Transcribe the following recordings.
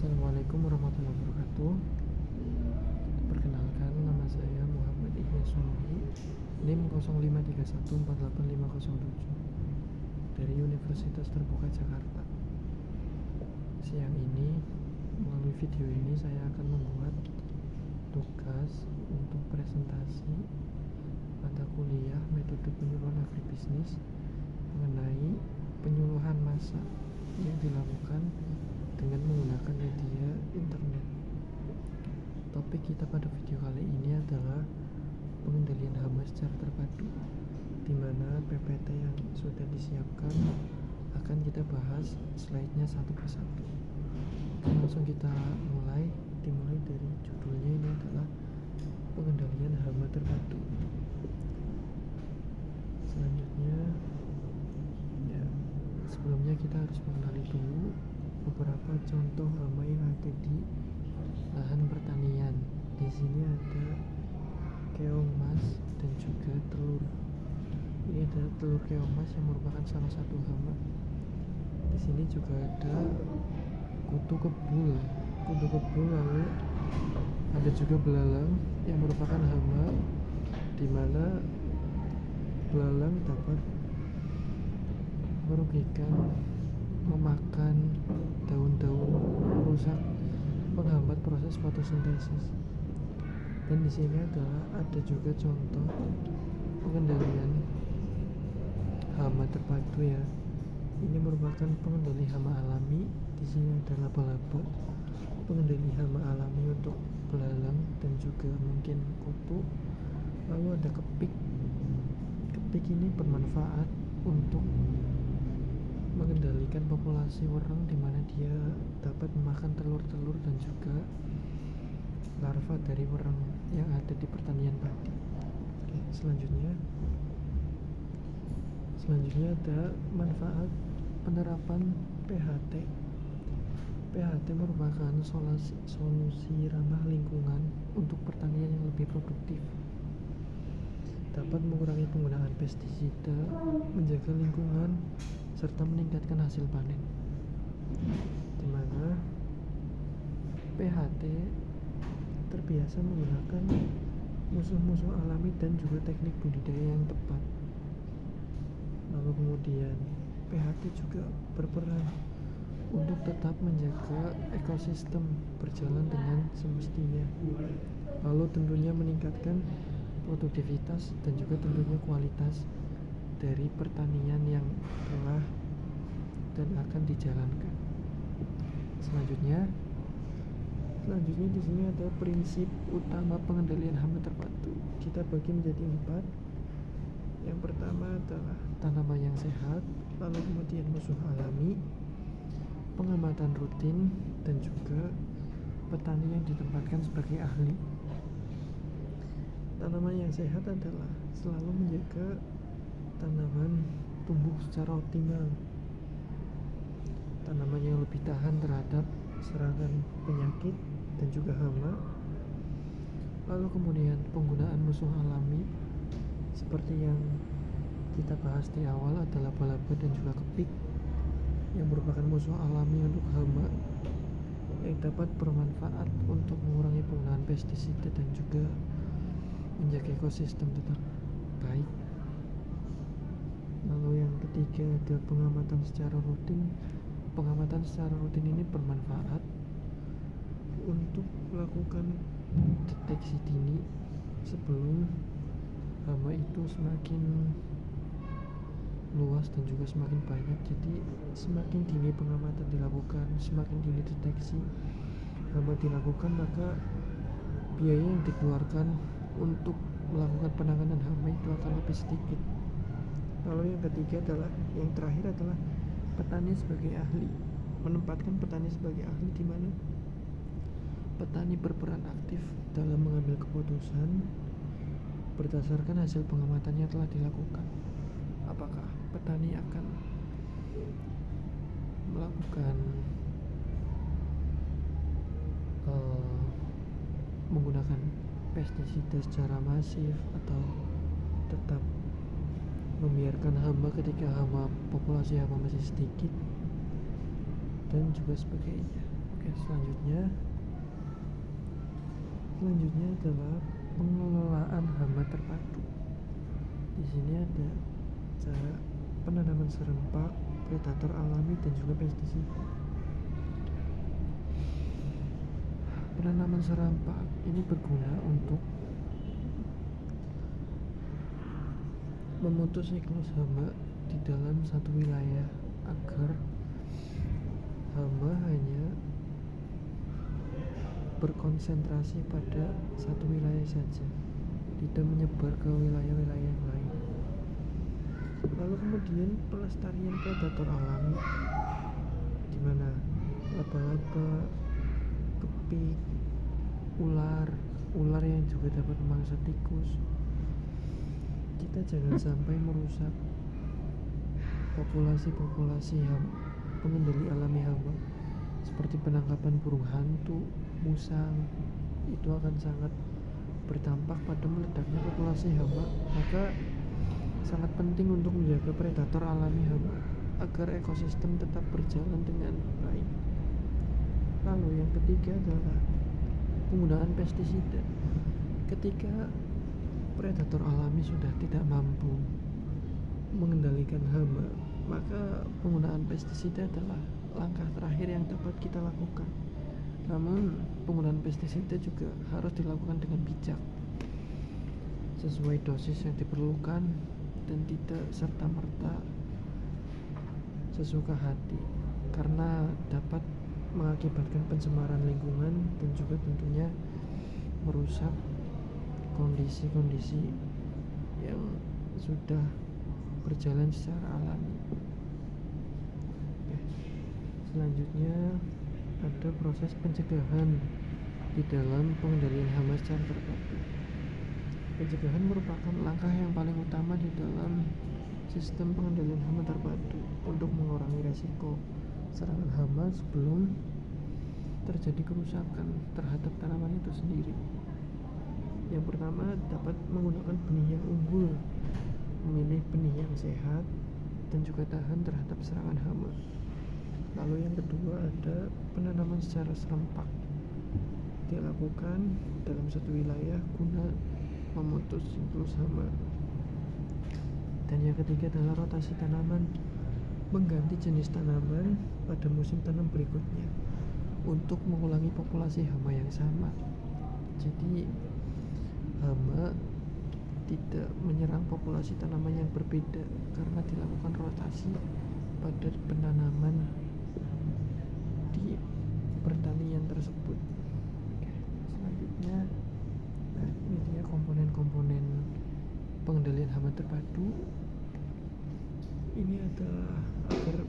Assalamualaikum warahmatullahi wabarakatuh. Perkenalkan, nama saya Muhammad Ilyas Sunuhi, NIM 0531485507 dari Universitas Terbuka Jakarta. Siang ini, melalui video ini saya akan membuat tugas untuk presentasi mata kuliah metode penyuluhan agribisnis mengenai penyuluhan massa yang dilakukan dengan menggunakan media internet. Topik kita pada video kali ini adalah pengendalian hama secara terpadu, di mana PPT yang sudah disiapkan akan kita bahas slide-nya satu persatu. Langsung kita dimulai dari judulnya. Ini adalah pengendalian hama terpadu. Selanjutnya, sebelumnya kita harus mengenali dulu beberapa contoh hama yang ada di lahan pertanian. Di sini ada keong mas dan juga telur. Ini ada telur keong mas yang merupakan salah satu hama. Di sini juga ada kutu kebul, lalu ada juga belalang yang merupakan hama, di mana belalang dapat merugikan, memakan daun-daun rusak, menghambat proses fotosintesis. Dan di sini ada juga contoh pengendalian hama terpadu ya. Ini merupakan pengendali hama alami. Di sini ada laba-laba, pengendali hama alami untuk belalang dan juga mungkin kutu. Lalu ada kepik. Kepik ini bermanfaat untuk mengendalikan populasi wereng, di mana dia dapat memakan telur-telur dan juga larva dari wereng yang ada di pertanian padi. Oke, selanjutnya ada manfaat penerapan PHT. PHT merupakan solusi ramah lingkungan untuk pertanian yang lebih produktif. Dapat mengurangi penggunaan pestisida, menjaga lingkungan, serta meningkatkan hasil panen. Di mana PHT terbiasa menggunakan musuh-musuh alami dan juga teknik budidaya yang tepat. Lalu kemudian PHT juga berperan untuk tetap menjaga ekosistem berjalan dengan semestinya. Lalu tentunya meningkatkan produktivitas dan juga tentunya kualitas dari pertanian yang telah dan akan dijalankan. Selanjutnya di sini ada prinsip utama pengendalian hama terpadu. Kita bagi menjadi 4. Yang pertama adalah tanaman yang sehat, lalu kemudian musuh alami, pengamatan rutin, dan juga petani yang ditempatkan sebagai ahli. Tanaman yang sehat adalah selalu menjaga tanaman tumbuh secara optimal. Tanaman yang lebih tahan terhadap serangan penyakit dan juga hama. Lalu kemudian penggunaan musuh alami seperti yang kita bahas di awal adalah laba-laba dan juga kepik, yang merupakan musuh alami untuk hama yang dapat bermanfaat untuk mengurangi penggunaan pestisida dan juga menjaga ekosistem tetap baik. Lalu yang ketiga ada pengamatan secara rutin. Pengamatan secara rutin ini bermanfaat untuk melakukan deteksi dini sebelum hama itu semakin luas dan juga semakin banyak. Jadi semakin dini pengamatan dilakukan, semakin dini deteksi hama dilakukan, maka biaya yang dikeluarkan untuk melakukan penanganan hama itu akan lebih sedikit. Lalu yang ketiga yang terakhir adalah petani sebagai ahli. Menempatkan petani sebagai ahli, di mana petani berperan aktif dalam mengambil keputusan berdasarkan hasil pengamatan yang telah dilakukan. Apakah petani akan melakukan menggunakan pestisida secara masif atau tetap membiarkan hama ketika populasi hama masih sedikit, dan juga sebagainya. Oke, selanjutnya adalah pengelolaan hama terpadu. Di sini ada cara penanaman serempak, predator alami, dan juga pestisida. Penanaman serempak ini berguna untuk memutus siklus hama di dalam satu wilayah agar hama hanya berkonsentrasi pada satu wilayah saja, tidak menyebar ke wilayah-wilayah yang lain. Lalu kemudian pelestarian predator alami, di mana laba-laba, kepik, ular yang juga dapat memangsa tikus. Kita jangan sampai merusak populasi pengendali alami hama seperti penangkapan burung hantu, musang. Itu akan sangat berdampak pada meledaknya populasi hama. Maka sangat penting untuk menjaga predator alami hama agar ekosistem tetap berjalan dengan baik. Lalu yang ketiga adalah penggunaan pestisida. Ketika predator alami sudah tidak mampu mengendalikan hama, maka penggunaan pestisida adalah langkah terakhir yang dapat kita lakukan. Namun penggunaan pestisida juga harus dilakukan dengan bijak, sesuai dosis yang diperlukan, dan tidak serta-merta sesuka hati, karena dapat mengakibatkan pencemaran lingkungan dan juga tentunya merusak kondisi-kondisi yang sudah berjalan secara alami. Selanjutnya ada proses pencegahan di dalam pengendalian hama secara terpadu. Pencegahan merupakan langkah yang paling utama di dalam sistem pengendalian hama terpadu untuk mengurangi resiko serangan hama sebelum terjadi kerusakan terhadap tanaman itu sendiri. Yang pertama, dapat menggunakan benih yang unggul, memilih benih yang sehat dan juga tahan terhadap serangan hama. Lalu yang kedua ada penanaman secara serempak, dilakukan dalam satu wilayah guna memutus siklus hama. Dan yang ketiga adalah rotasi tanaman, mengganti jenis tanaman pada musim tanam berikutnya untuk mengulangi populasi hama yang sama. Jadi hama tidak menyerang populasi tanaman yang berbeda karena dilakukan rotasi pada penanaman di pertanian tersebut. Oke, selanjutnya, ini dia komponen-komponen pengendalian hama terpadu. Ini adalah agar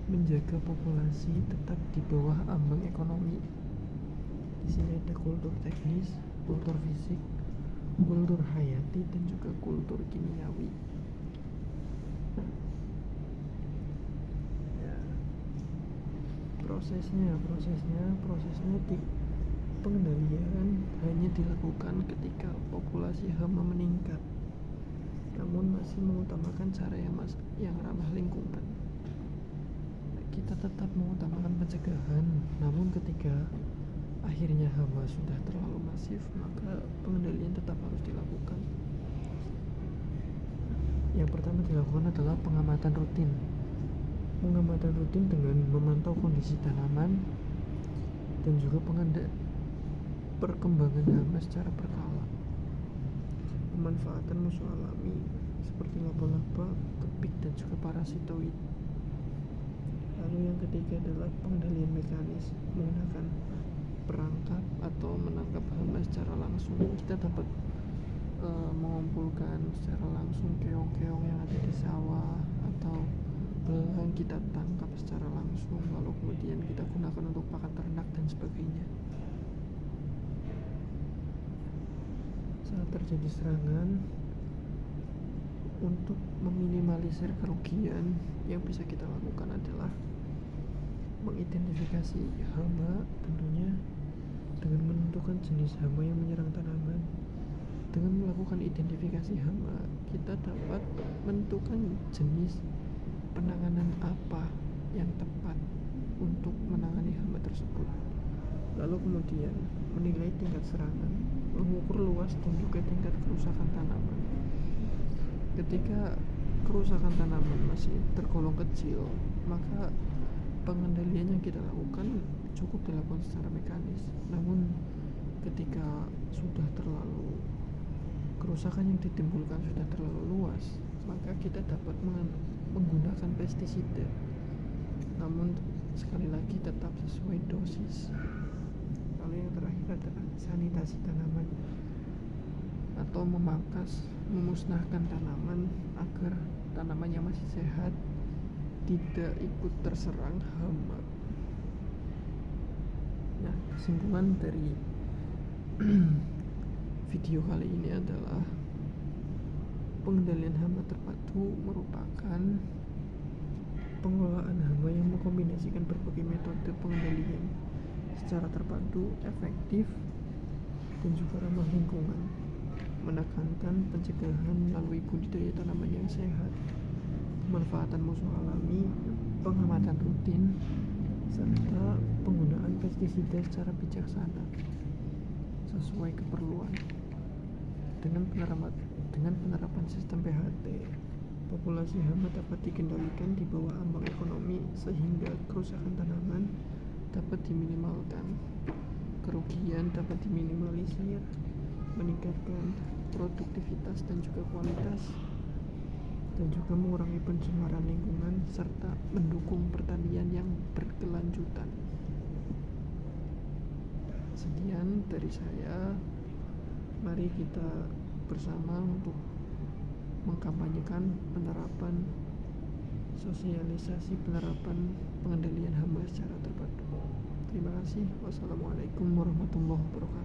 menjaga populasi tetap di bawah ambang ekonomi. Di sini ada kultur teknis, kultur fisik, kultur hayati, dan juga kultur kimiawi. Ya, prosesnya di pengendalian hanya dilakukan ketika populasi hama meningkat, namun masih mengutamakan cara yang ramah lingkungan. Kita tetap mengutamakan pencegahan, namun ketika akhirnya hama sudah terlalu masif, maka pengendalian tetap harus dilakukan. Yang pertama dilakukan adalah pengamatan rutin. Pengamatan rutin dengan memantau kondisi tanaman dan juga perkembangan hama secara berkala. Pemanfaatan musuh alami seperti laba-laba, kepik, dan juga parasitoid. Lalu yang ketiga adalah pengendalian mekanis menggunakan perangkap atau menangkap hama secara langsung. Kita dapat mengumpulkan secara langsung keong-keong yang ada di sawah atau belang, kita tangkap secara langsung, lalu kemudian kita gunakan untuk pakan ternak dan sebagainya. Saat terjadi serangan, untuk meminimalisir kerugian, yang bisa kita lakukan adalah mengidentifikasi hama, tentunya dengan menentukan jenis hama yang menyerang tanaman. Dengan melakukan identifikasi hama, kita dapat menentukan jenis penanganan apa yang tepat untuk menangani hama tersebut. Lalu kemudian menilai tingkat serangan, mengukur luas dan juga tingkat kerusakan tanaman. Ketika kerusakan tanaman masih tergolong kecil, maka pengendalian yang kita lakukan cukup dilakukan secara mekanis. Namun ketika sudah terlalu kerusakan yang ditimbulkan sudah terlalu luas, maka kita dapat menggunakan pestisida. Namun sekali lagi tetap sesuai dosis. Lalu yang terakhir adalah sanitasi tanaman atau memangkas, memusnahkan tanaman agar tanaman yang masih sehat tidak ikut terserang hama. Nah, kesimpulan dari video kali ini adalah pengendalian hama terpadu merupakan pengelolaan hama yang mengkombinasikan berbagai metode pengendalian secara terpadu, efektif, dan juga ramah lingkungan, menekankan pencegahan melalui budidaya tanaman yang sehat, pemanfaatan musuh alami, pengamatan rutin, serta penggunaan pestisida secara bijaksana sesuai keperluan. Dengan penerapan sistem PHT, populasi hama dapat dikendalikan di bawah ambang ekonomi sehingga kerusakan tanaman dapat diminimalkan, kerugian dapat diminimalisir, meningkatkan produktivitas dan juga kualitas, dan juga mengurangi pencemaran lingkungan serta mendukung pertanian yang berkelanjutan. Sekian dari saya. Mari kita bersama untuk mengkampanyekan penerapan sosialisasi penerapan pengendalian hama secara terpadu. Terima kasih. Wassalamualaikum warahmatullahi wabarakatuh.